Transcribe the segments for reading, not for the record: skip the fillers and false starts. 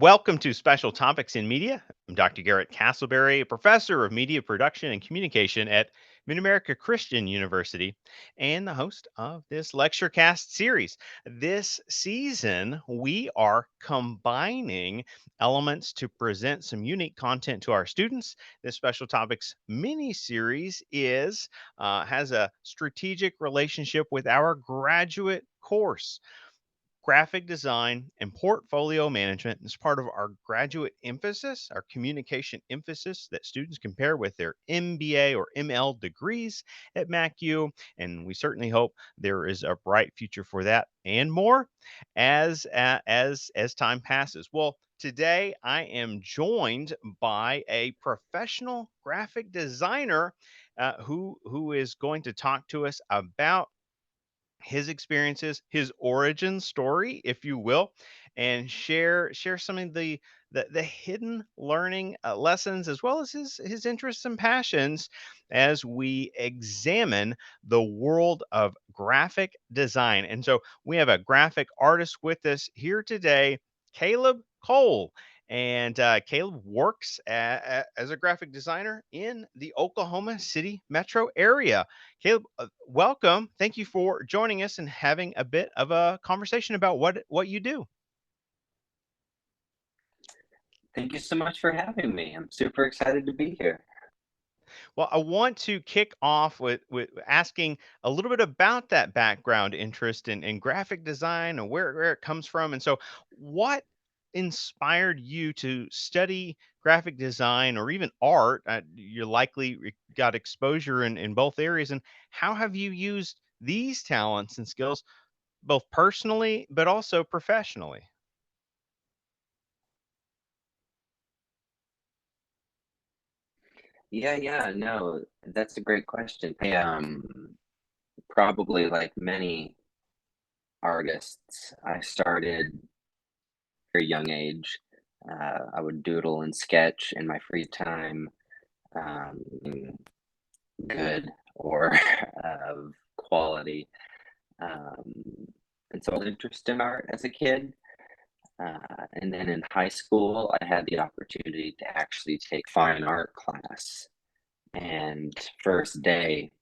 Welcome to Special Topics in Media. I'm Dr. Garret Castleberry, a professor of media production and communication at Mid America Christian University, and the host of this LectureCast series. This season, we are combining elements to present some unique content to our students. This Special Topics mini series has a strategic relationship with our graduate course. Graphic design and portfolio management is part of our graduate emphasis, our communication emphasis that students compare with their MBA or ML degrees at MacU. And we certainly hope there is a bright future for that and more as time passes. Well, today I am joined by a professional graphic designer who is going to talk to us about his experiences, his origin story, if you will, and share some of the hidden learning lessons as well as his interests and passions as we examine the world of graphic design. And so we have a graphic artist with us here today, Caleb Cole. And Caleb works as a graphic designer in the Oklahoma City metro area. Caleb, welcome. Thank you for joining us and having a bit of a conversation about what you do. Thank you so much for having me. I'm super excited to be here. Well, I want to kick off with asking a little bit about that background interest in graphic design and where it comes from. And so, what inspired you to study graphic design or even art? You likely got exposure in both areas. And how have you used these talents and skills both personally but also professionally? Yeah, no, that's a great question. I probably like many artists, I started at a very young age. I would doodle and sketch in my free time, um, good or of quality. Um, and so I was interested in art as a kid. And then in high school, I had the opportunity to actually take fine art class. And first day,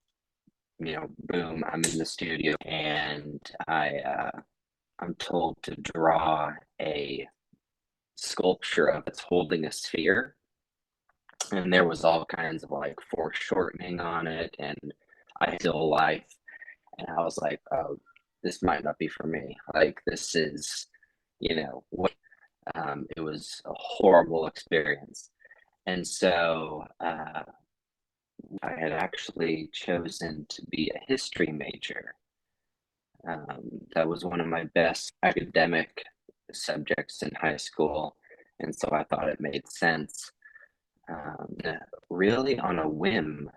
boom, I'm in the studio and I'm told to draw a sculpture of it's holding a sphere. And there was all kinds of like foreshortening on it and I still life. And I was like, oh, this might not be for me. Like this is, what it was a horrible experience. And so I had actually chosen to be a history major. That was one of my best academic subjects in high school, and so I thought it made sense. Uh, Really, on a whim,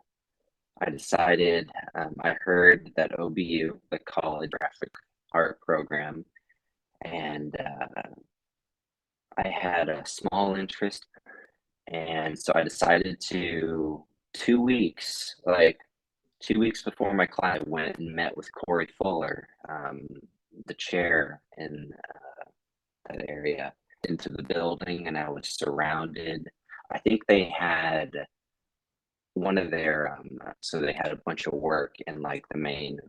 I decided I heard that OBU, the College Graphic Art Program, and I had a small interest, and so I decided to 2 weeks, like 2 weeks before my class, I went and met with Corey Fuller, the chair in that area, into the building, and I was surrounded. I think they had one of their, so they had a bunch of work in like the main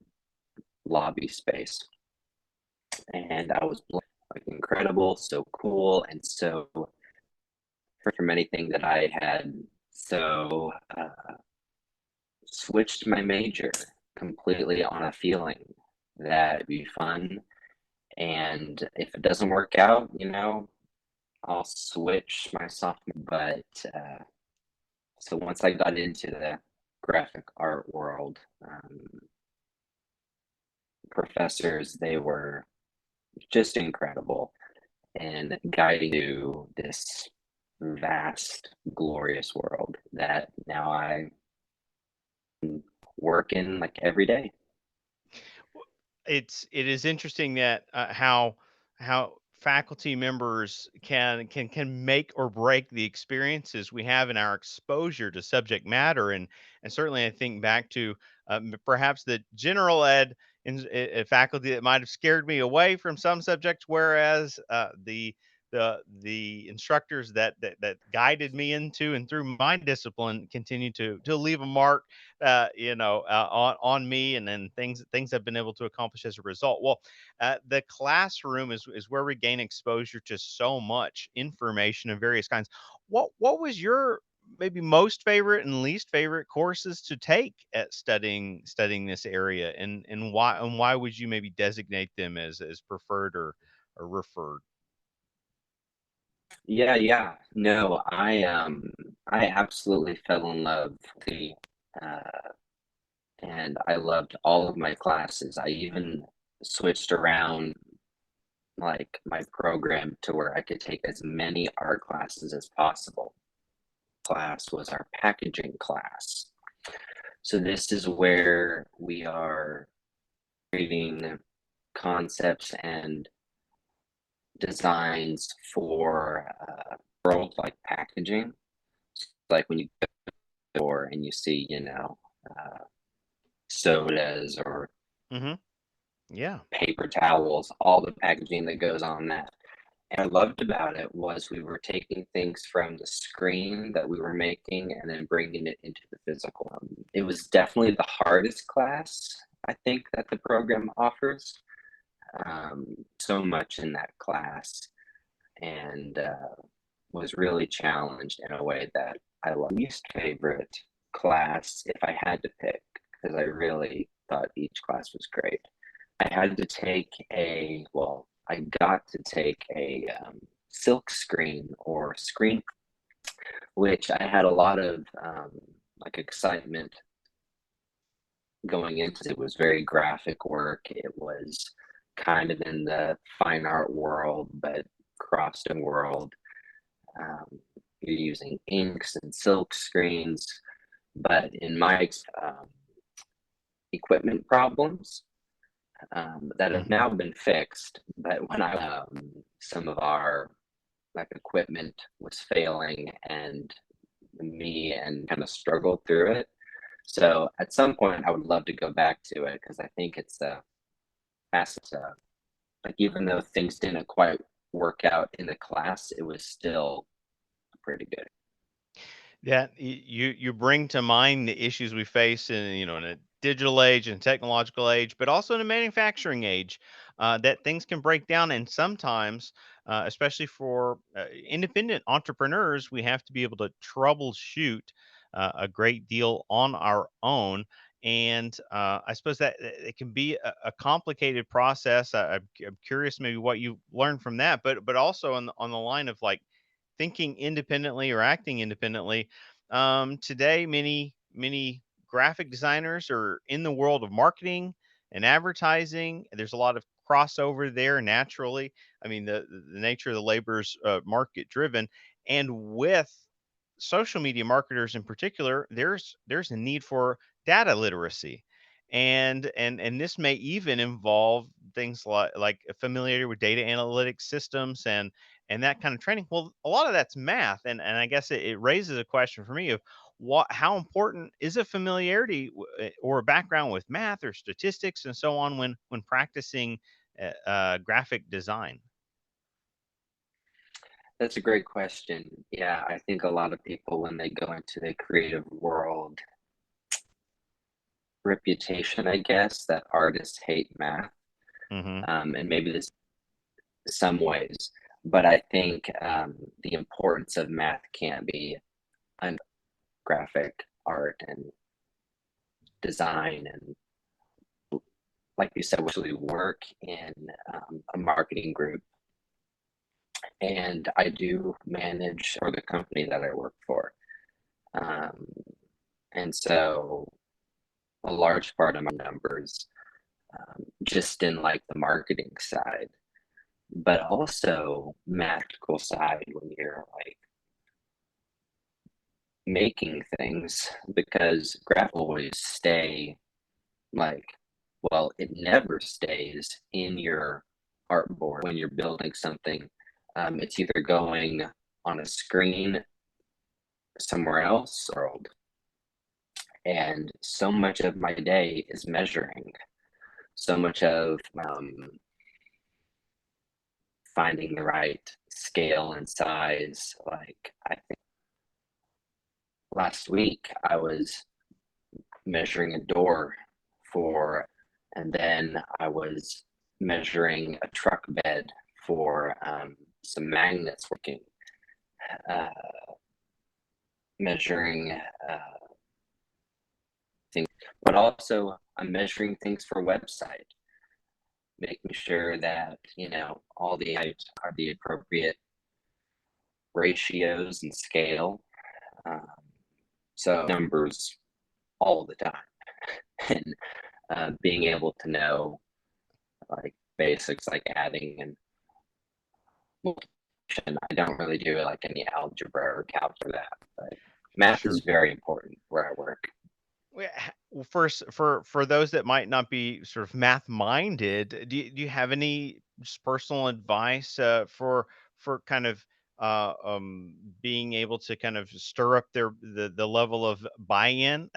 lobby space, and I was like incredible, so cool, and so from anything that I had, so switched my major completely on a feeling that it'd be fun. And if it doesn't work out, I'll switch my sophomore. But so once I got into the graphic art world, professors, they were just incredible and guiding to this vast, glorious world that now I work in like every day. It is interesting that how faculty members can make or break the experiences we have in our exposure to subject matter, and certainly I think back to perhaps the general ed in faculty that might have scared me away from some subjects, whereas the the instructors that guided me into and through my discipline continue to leave a mark, on me, and then things I've been able to accomplish as a result. Well, the classroom is where we gain exposure to so much information of various kinds. What was your maybe most favorite and least favorite courses to take at studying this area, and why would you maybe designate them as preferred or referred? Yeah, yeah. No, I absolutely fell in love with uh and I loved all of my classes. I even switched around like my program to where I could take as many art classes as possible. Class was our packaging class. So this is where we are creating concepts and designs for world like packaging. Like when you go to the store and you see, uh, sodas or Hmm. Yeah. paper towels, all the packaging that goes on that. And I loved about it was we were taking things from the screen that we were making and then bringing it into the physical. It was definitely the hardest class I think that the program offers. So much in that class, and was really challenged in a way that I love. Least favorite class, if I had to pick, because I really thought each class was great. I had to take I got to take a silk screen or screen, which I had a lot of like excitement going into. It was very graphic work. It was kind of in the fine art world, but crossed a world. Um, you're using inks and silk screens, but in my equipment problems that have Hmm. now been fixed. But when some of our like equipment was failing, and me and kind of struggled through it. So at some point, I would love to go back to it because I think it's a fast. Like even though things didn't quite work out in the class, it was still pretty good. That you bring to mind the issues we face in a digital age and technological age, but also in a manufacturing age, that things can break down, and sometimes, especially for independent entrepreneurs, we have to be able to troubleshoot a great deal on our own. And I suppose that it can be a complicated process. I'm curious, maybe what you learned from that, but also on the line of like thinking independently or acting independently. Today, many graphic designers are in the world of marketing and advertising. There's a lot of crossover there naturally. I mean, the nature of the labor is market driven, and with social media marketers in particular, there's a need for data literacy, and this may even involve things like a familiarity with data analytics systems and that kind of training. Well, a lot of that's math, and I guess it raises a question for me of how important is a familiarity or a background with math or statistics and so on when practicing graphic design. That's a great question. Yeah, I think a lot of people, when they go into the creative world, reputation, I guess, that artists hate math, Hmm. and maybe this some ways, but I think the importance of math can't be on graphic art and design, and like you said, we actually work in a marketing group, and I do manage for the company that I work for. Um, and so a large part of my numbers just in like the marketing side, but also mathematical side when you're like making things, because graph always stay like, well, it never stays in your artboard when you're building something. It's either going on a screen somewhere else or, and so much of my day is measuring. So much of finding the right scale and size. Like, I think last week I was measuring a door for, and then I was measuring a truck bed for some magnets working, uh, measuring things, but also I'm measuring things for a website, making sure that, all the items are the appropriate ratios and scale. Um, so numbers all the time. And being able to know like basics like adding and multiplication. I don't really do like any algebra or calc for that, but math Sure. is very important where I work. Well, first, for those that might not be sort of math minded, do you have any just personal advice for kind of being able to kind of stir up the level of buy-in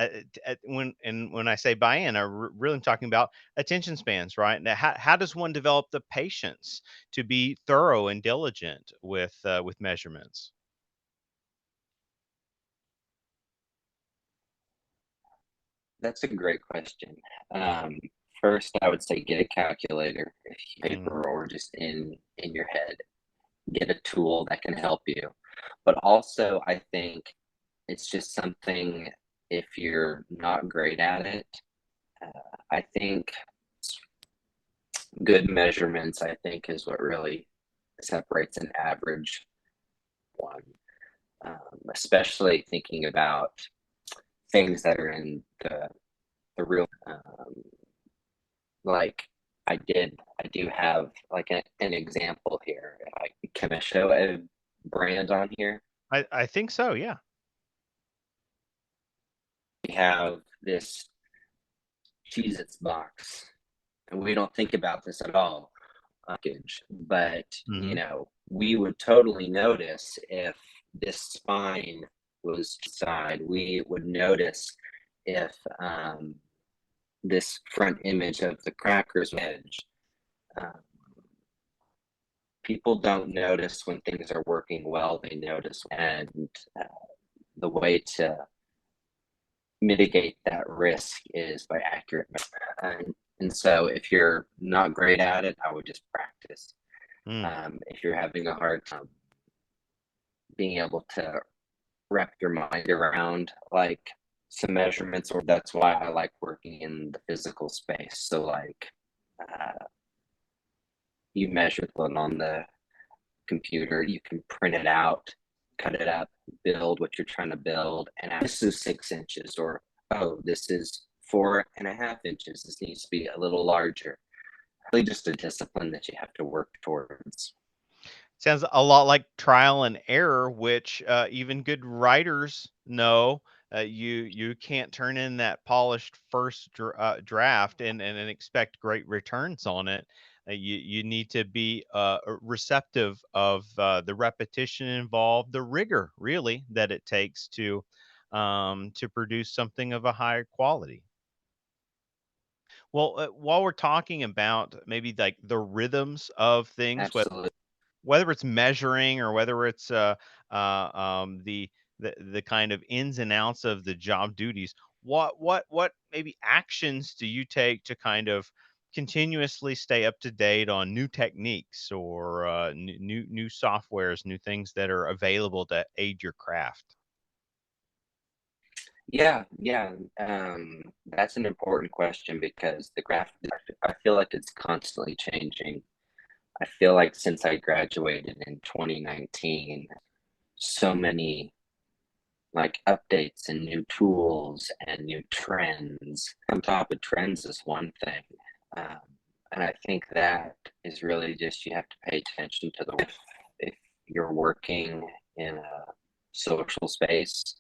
when I say buy-in, really talking about attention spans, right? Now, how does one develop the patience to be thorough and diligent with measurements? That's a great question. Um, First, I would say get a calculator, if Mm, paper or just in your head. Get a tool that can help you. But also, I think it's just something if you're not great at it. I think good measurements, I think, is what really separates an average one, especially thinking about things that are in the real, like I do have like an example here. Can I show a brand on here? I think so, yeah. We have this Cheez Its box, and we don't think about this at all, package, but Hmm. we would totally notice if this spine was side. We would notice if this front image of the crackers edge. Um, People don't notice when things are working well. They notice, and uh, the way to mitigate that risk is by accurate. And so, if you're not great at it, I would just practice. Mm. If you're having a hard time being able to wrap your mind around like some measurements, or that's why I like working in the physical space. So like you measure it on the computer, you can print it out, cut it up, build what you're trying to build, and this is 6 inches, or oh, this is 4.5 inches. This needs to be a little larger. Really, just a discipline that you have to work towards. Sounds a lot like trial and error, which even good writers know. You can't turn in that polished first draft and expect great returns on it. You need to be receptive of the repetition involved, the rigor really that it takes to produce something of a higher quality. Well, while we're talking about maybe like the rhythms of things, Absolutely. whether it's measuring or whether it's the kind of ins and outs of the job duties, what maybe actions do you take to kind of continuously stay up to date on new techniques or new softwares, new things that are available to aid your craft? Yeah, yeah. That's an important question because the graph, I feel like it's constantly changing. I feel like since I graduated in 2019, so many like updates and new tools and new trends. On top of trends is one thing. Um, and I think that is really just you have to pay attention to if you're working in a social space,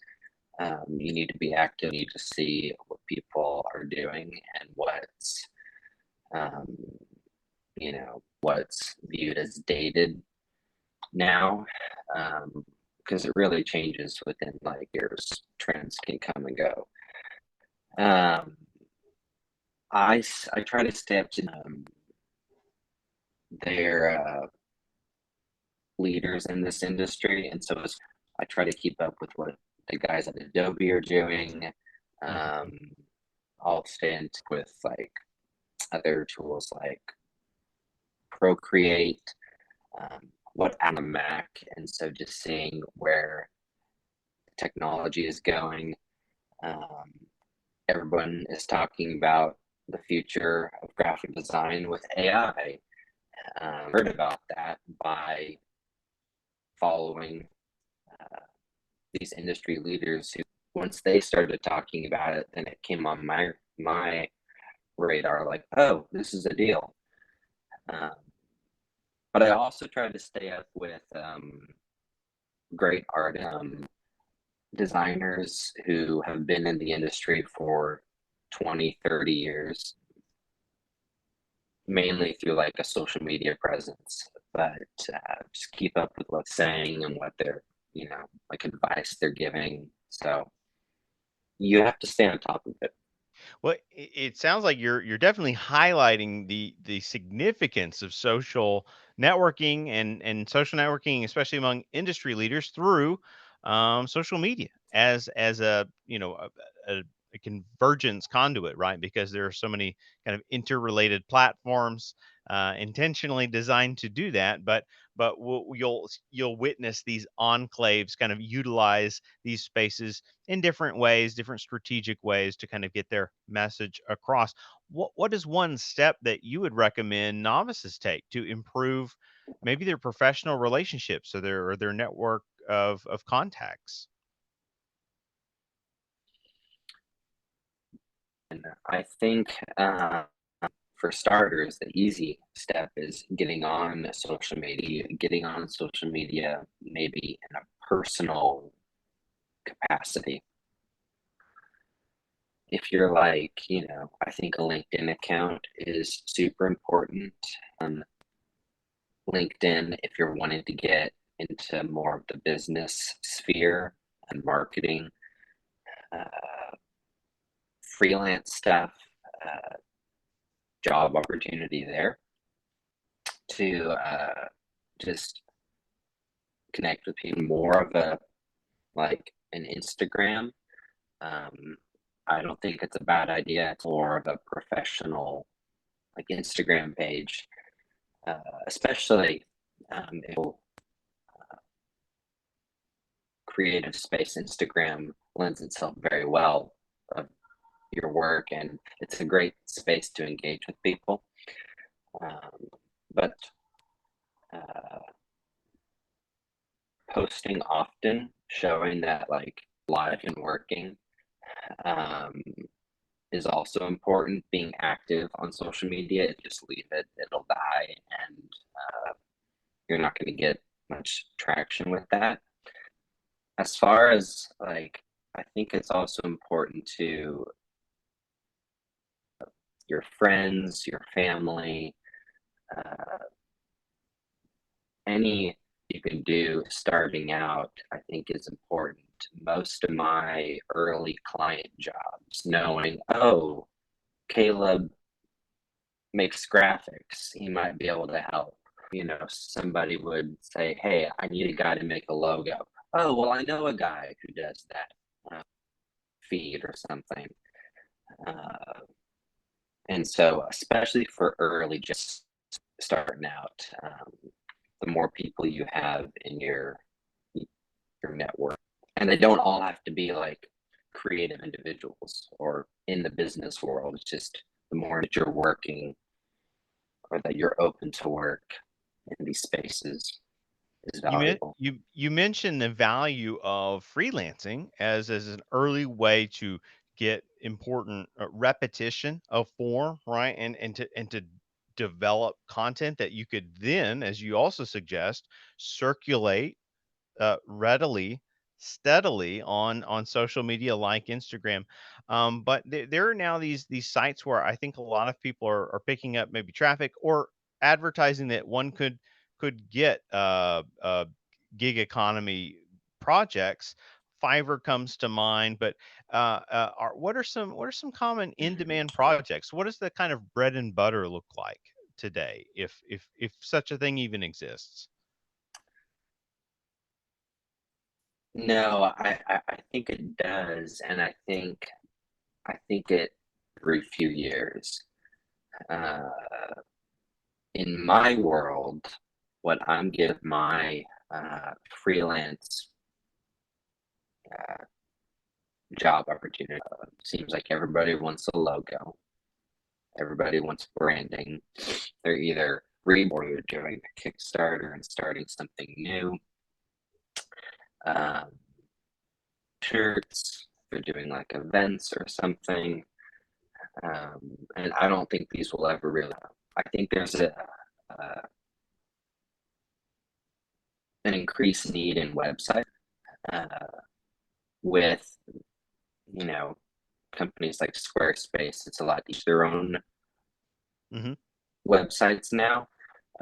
you need to be active, you need to see what people are doing and um, what's viewed as dated now, because it really changes within like years. Trends can come and go. Um, I try to stay up to their leaders in this industry, and so I try to keep up with what the guys at Adobe are doing. Mhm. Um, I'll stay in with like other tools like Procreate, what on the Mac, and so just seeing where technology is going. Um, Everyone is talking about the future of graphic design with AI. Heard about that by following uh, these industry leaders who, once they started talking about it, then it came on my radar like, oh, this is a deal. Um, but I also try to stay up with great art designers who have been in the industry for 20, 30 years, mainly through like a social media presence, but just keep up with what's saying and what they're, like advice they're giving. So you have to stay on top of it. Well, it sounds like you're definitely highlighting the significance of social networking and social networking, especially among industry leaders through social media as a a, a convergence conduit, right? Because there are so many kind of interrelated platforms intentionally designed to do that, but you'll witness these enclaves kind of utilize these spaces in different ways, different strategic ways to kind of get their message across. What is one step that you would recommend novices take to improve maybe their professional relationships or their network of contacts? And I think for starters, the easy step is getting on social media, maybe in a personal capacity. If you're like, I think a LinkedIn account is super important. Um, LinkedIn, if you're wanting to get into more of the business sphere and marketing, uh, freelance stuff, uh, job opportunity there to just connect with people more of a like an Instagram. Um, I don't think it's a bad idea. It's more of a professional like Instagram page, especially if creative space. Instagram lends itself very well of your work, and it's a great space to engage with people. Um, but uh, posting often, showing that like live and working, um, is also important. Being active on social media, just leave it; it'll die, and you're not going to get much traction with that. As far as like, I think it's also important to your friends, your family, uh, any you can do starting out, I think is important. Most of my early client jobs, knowing, oh, Caleb makes graphics, he might be able to help. Somebody would say, hey, I need a guy to make a logo. Oh, well, I know a guy who does that feed or something. Uh, and so, especially for early, just starting out, the more people you have in your network. And they don't all have to be like creative individuals or in the business world. It's just the more that you're working or that you're open to work in these spaces is valuable. You mentioned the value of freelancing as an early way to get important repetition of form, right? And to develop content that you could then, as you also suggest, circulate readily, steadily on social media like Instagram. But there are now these sites where I think a lot of people are picking up maybe traffic or advertising that one could get gig economy projects. Fiverr comes to mind, but what are some common in demand projects? What does the kind of bread and butter look like today, if such a thing even exists? No, I think it does, and I think it every few years. Uh, in my world, what I'm giving my freelance uh, job opportunity seems like everybody wants a logo, everybody wants branding. They're either or you're doing a Kickstarter and starting something new. Um, Shirts, they're doing like events or something. And I don't think these will ever really. I think there's uh, an increased need in website uh, with you know companies like Squarespace. It's a lot easier their own Hmm. websites now,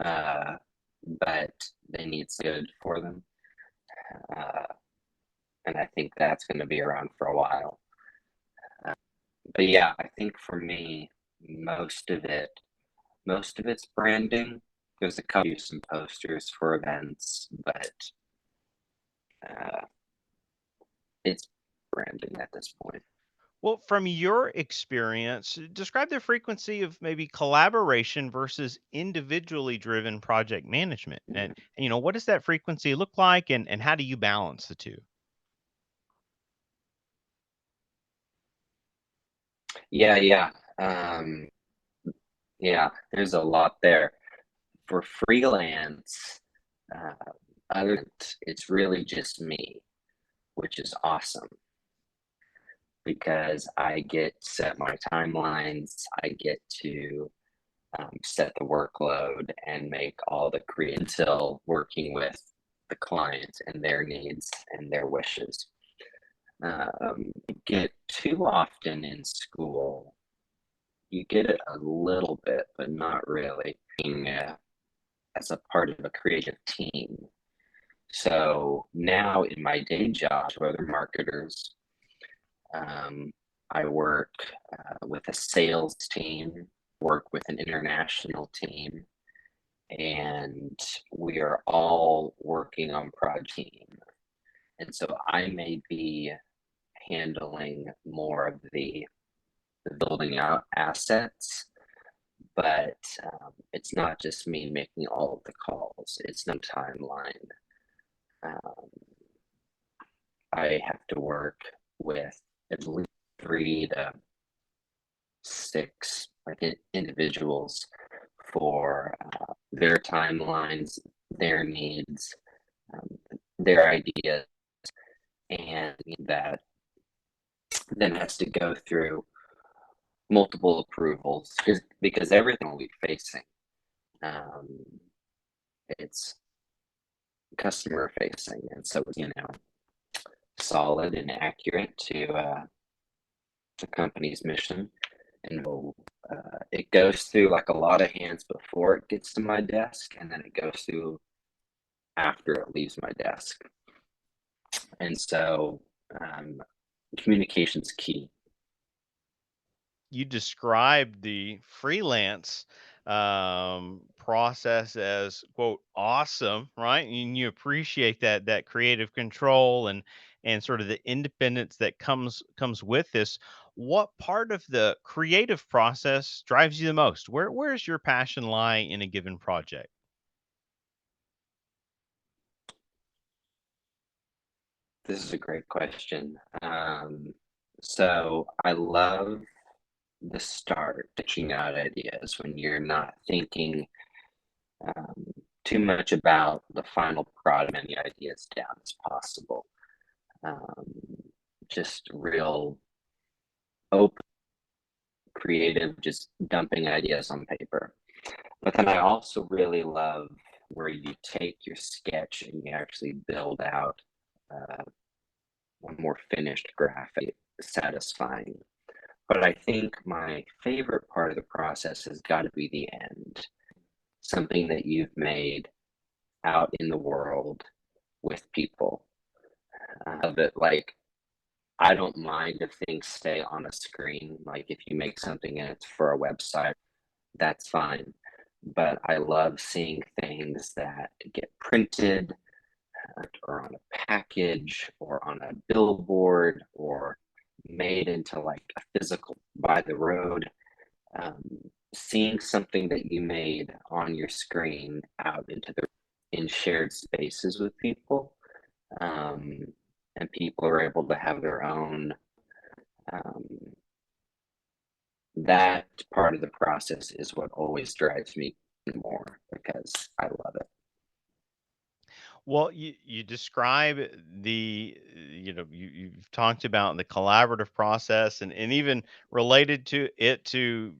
uh, but they need good for them, uh, and I think that's going to be around for a while. Uh, but yeah, I think for me, most of it, most of it's branding. There's a couple some posters for events, but uh, it's branding at this point. Well, from your experience, describe the frequency of maybe collaboration versus individually driven project management. And what does that frequency look like and how do you balance the two? Yeah, yeah, um, yeah. There's a lot there for freelance. Uh, it's really just me, which is awesome because I get to set my timelines. I get to set the workload and make all the create until working with the client and their needs and their wishes. Get too often in school, you get it a little bit, but not really. Being as a part of a creative team. So now in my day job with other marketers, um, I work with a sales team, work with an international team, and we are all working on project team. And so I may be handling more of the building out assets, but it's not just me making all of the calls. It's no timeline. Um, I have to work with at least 3 to 6 like individuals for their timelines, their needs, um, their ideas, and that then has to go through multiple approvals because everything will be facing. Um, it's customer facing, and so solid and accurate to the company's mission. And it goes through like a lot of hands before it gets to my desk, and then it goes through after it leaves my desk. And so um, communication's key. You described the freelance process as quote awesome, right? And you appreciate that creative control and sort of the independence that comes with this. What part of the creative process drives you the most? Where's your passion lie in a given project? This is a great question. So I love the start, pitching out ideas when you're not thinking um, too much about the final product, many ideas down as possible. Um, just real open, creative, just dumping ideas on paper. But then I also really love where you take your sketch and you actually build out uh, a more finished graphic, satisfying. But I think my favorite part of the process has got to be the end. Something that you've made out in the world with people. That like I don't mind if things stay on a screen. Like if you make something and it's for a website, that's fine. But I love seeing things that get printed or on a package or or on a billboard or made into like a physical by the road. um, Seeing something that you made on your screen out into the in shared spaces with people, um, and people are able to have their own. Um, that part of the process is what always drives me more because I love it. Well, you describe you've talked about the collaborative process and even related to it to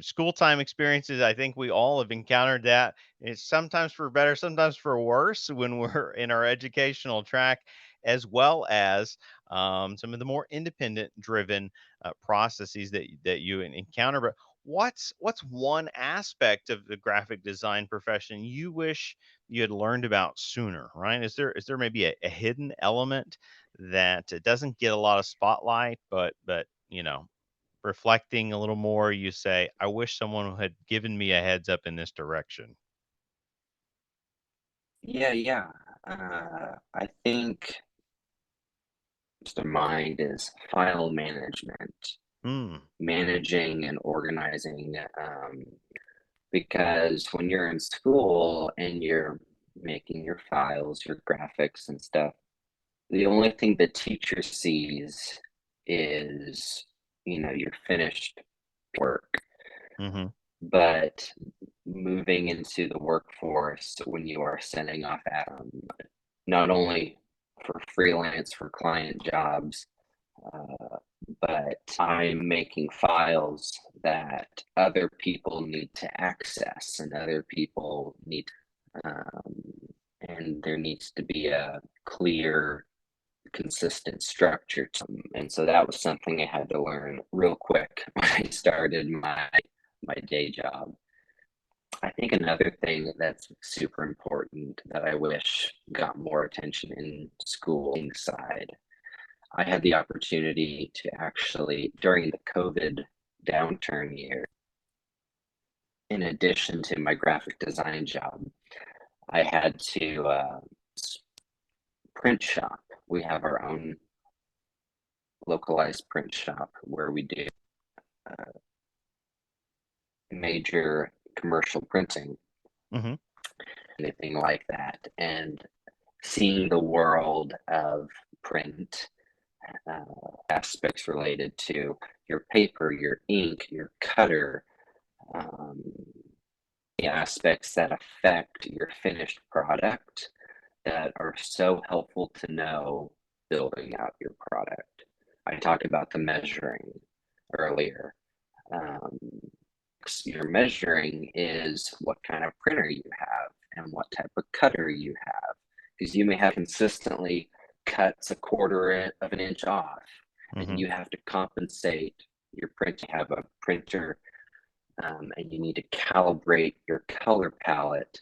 school time experiences. I think we all have encountered that. It's sometimes for better, sometimes for worse when we're in our educational track, as well as some of the more independent driven processes that you encounter. But what's one aspect of the graphic design profession you wish you had learned about sooner, right? Is there maybe a hidden element that it doesn't get a lot of spotlight, but reflecting a little more, you say, I wish someone had given me a heads up in this direction. Yeah, yeah. I think the mind is file management, Hmm. managing and organizing. Because when you're in school and you're making your files, your graphics and stuff, the only thing the teacher sees is, your finished work. Mm-hmm. But moving into the workforce, when you are sending off not only for freelance, for client jobs, uh, but I'm making files that other people need to access and other people need, um, and there needs to be a clear, consistent structure to them. And so that was something I had to learn real quick when I started my day job. I think another thing that's super important that I wish got more attention in school side, I had the opportunity to actually, during the COVID downturn year, in addition to my graphic design job, I had to print shop. We have our own localized print shop where we do uh, major commercial printing, Mm-hmm. anything like that. And seeing the world of print, uh, aspects related to your paper, your ink, your cutter, um, the aspects that affect your finished product that are so helpful to know building out your product. I talked about the measuring earlier. Um, your measuring is what kind of printer you have and what type of cutter you have, because you may have consistently cuts a quarter of an inch off, and Mm-hmm. you have to compensate your print. You have a printer, and you need to calibrate your color palette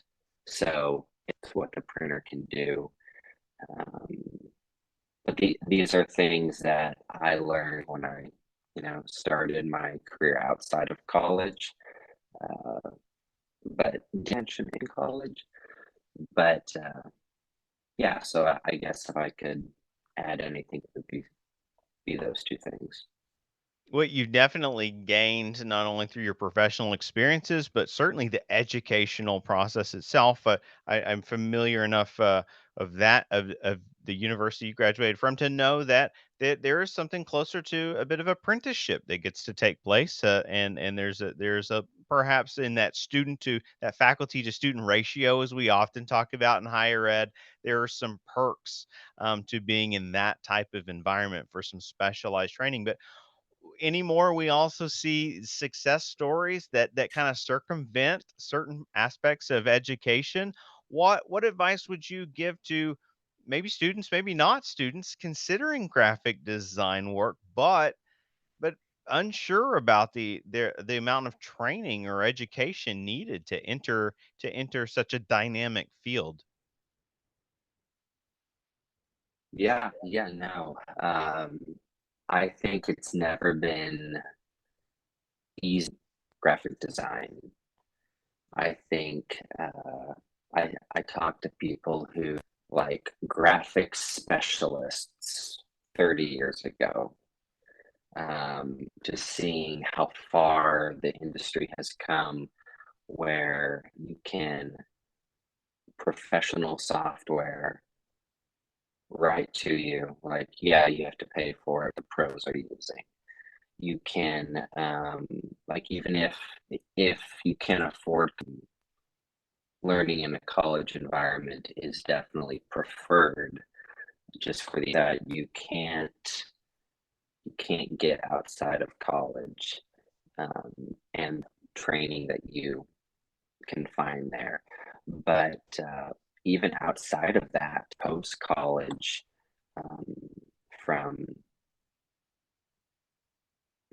so it's what the printer can do. Um, but these are things that I learned when I, started my career outside of college, uh, but intention in college. But yeah, so I guess if I could add anything, it would be those two things. What you've definitely gained not only through your professional experiences, but certainly the educational process itself. I'm familiar enough of that of the university you graduated from to know that there is something closer to a bit of apprenticeship that gets to take place, and there's a perhaps in that student to that faculty to student ratio, as we often talk about in higher ed. There are some perks to being in that type of environment for some specialized training, but anymore we also see success stories that kind of circumvent certain aspects of education. What advice would you give to maybe students, maybe not students, considering graphic design work, but unsure about the amount of training or education needed to enter such a dynamic field? Yeah, yeah, no. I think it's never been easy graphic design. I think I talk to people who like graphic specialists 30 years ago, just seeing how far the industry has come where you can professional software right to you. Like, yeah, you have to pay for it. The pros are using. You can, like, even if you can afford learning in a college environment is definitely preferred just for the that you can't get outside of college, and training that you can find there. But even outside of that, post college, um, from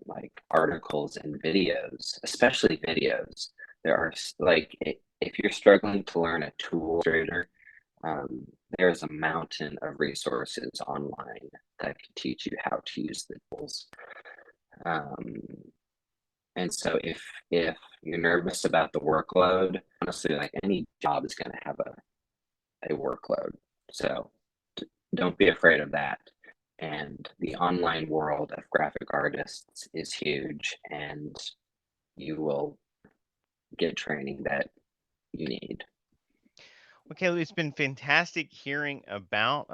like articles and videos, especially videos, there are like if you're struggling to learn a tool trader, um, there's a mountain of resources online that can teach you how to use the tools. Um, And so if you're nervous about the workload, honestly, like any job is going to have a workload. So don't be afraid of that. And the online world of graphic artists is huge, and you will get training that you need. Okay, it's been fantastic hearing about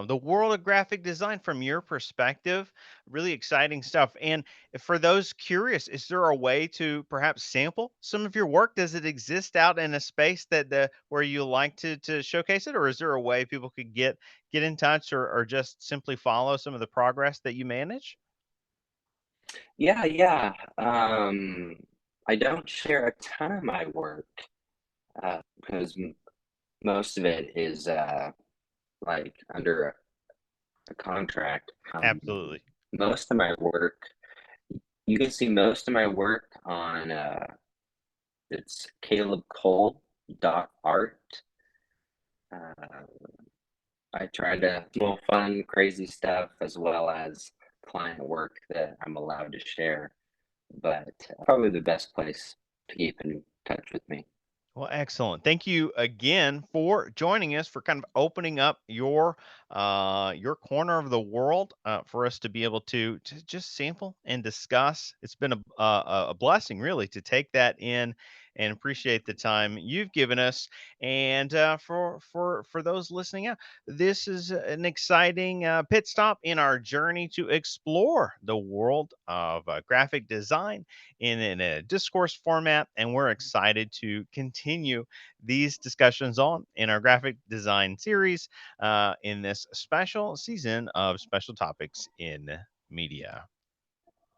the world of graphic design from your perspective. Really exciting stuff. And for those curious, is there a way to perhaps sample some of your work? Does it exist out in a space that where you like to showcase it, or is there a way people could get in touch or just simply follow some of the progress that you manage? Yeah, yeah. I don't share a ton of my work because most of it is like under a contract. Absolutely. Most of my work, you can see most of my work on it's calebcole.art. Uh, I try to more fun, crazy stuff as well as client work that I'm allowed to share. But probably the best place to keep in touch with me. Well, excellent. Thank you again for joining us for kind of opening up your corner of the world for us to be able to just sample and discuss. It's been a blessing, really, to take that in and appreciate the time you've given us. And for those listening out, this is an exciting pit stop in our journey to explore the world of graphic design in a discourse format, and we're excited to continue these discussions on in our graphic design series in this special season of special topics in media.